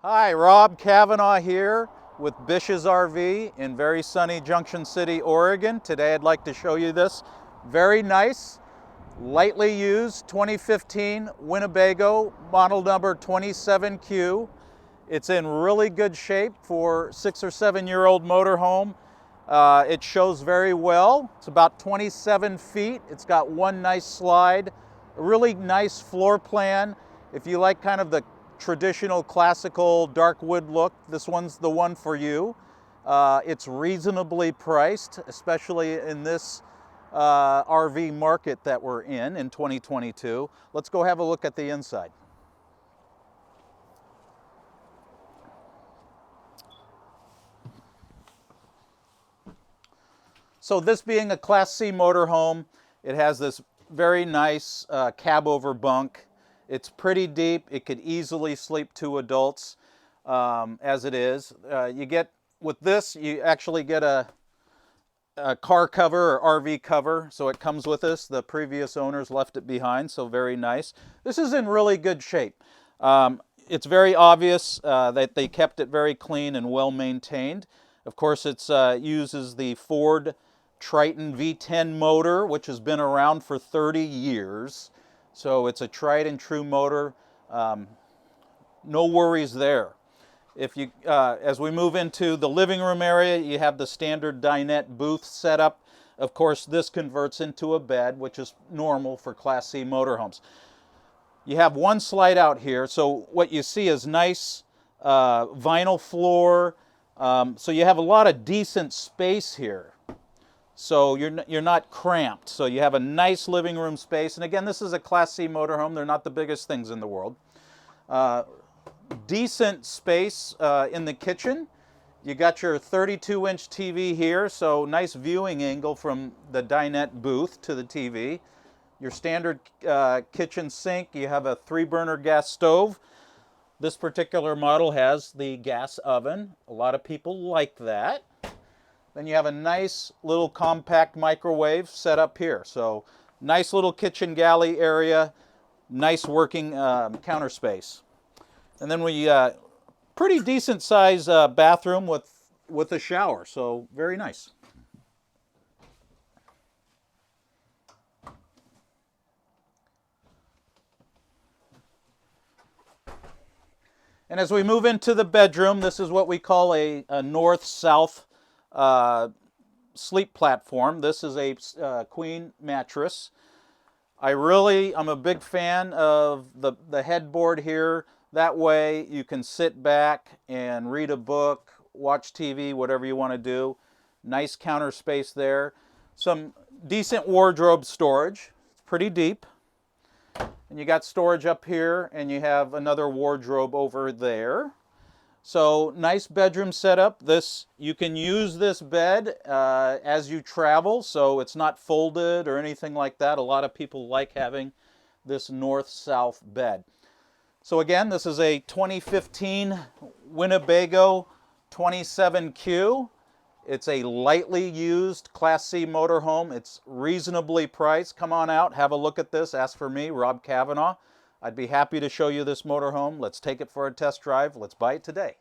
Hi, RKavanaugh here with BISH'S RV in very sunny Junction City, Oregon. Today I'd like to show you this very nice, lightly used 2015 Winnebago model number 27Q. It's in really good shape for 6 or 7 year old motorhome. It shows very well. It's about 27 feet. It's got one nice slide, a really nice floor plan. If you like kind of the traditional classical dark wood look, this one's the one for you. It's reasonably priced, especially in this RV market that we're in 2022. Let's go have a look at the inside. So this being a Class C motorhome, it has this very nice cab over bunk. It's pretty deep. It could easily sleep 2 adults as it is. With this, you actually get a car cover or RV cover. So it comes with this. The previous owners left it behind, so very nice. This is in really good shape. It's very obvious that they kept it very clean and well maintained. Of course, it uses the Ford Triton V10 motor, which has been around for 30 years. So it's a tried and true motor. No worries there. As we move into the living room area, you have the standard dinette booth setup. Of course, this converts into a bed, which is normal for Class C motorhomes. You have one slide out here. So what you see is nice vinyl floor. So you have a lot of decent space here. So you're not cramped. So you have a nice living room space. And again, this is a Class C motorhome. They're not the biggest things in the world. Decent space in the kitchen. You got your 32-inch TV here, so nice viewing angle from the dinette booth to the TV. Your standard kitchen sink. You have a 3-burner gas stove. This particular model has the gas oven. A lot of people like that. Then you have a nice little compact microwave set up here. So nice little kitchen galley area, nice working counter space. And then pretty decent size bathroom with a shower. So very nice. And as we move into the bedroom, this is what we call a north-south sleep platform. This is a queen mattress. I'm a big fan of the headboard here. That way you can sit back and read a book, watch TV, whatever you want to do. Nice counter space there. Some decent wardrobe storage. It's pretty deep. And you got storage up here, and you have another wardrobe over there. So nice bedroom setup. You can use this bed as you travel, so it's not folded or anything like that. A lot of people like having this north-south bed. So again, this is a 2015 Winnebago 27Q. It's a lightly used Class C motorhome. It's reasonably priced. Come on out, have a look at this. Ask for me, RKavanaugh. I'd be happy to show you this motorhome. Let's take it for a test drive. Let's buy it today.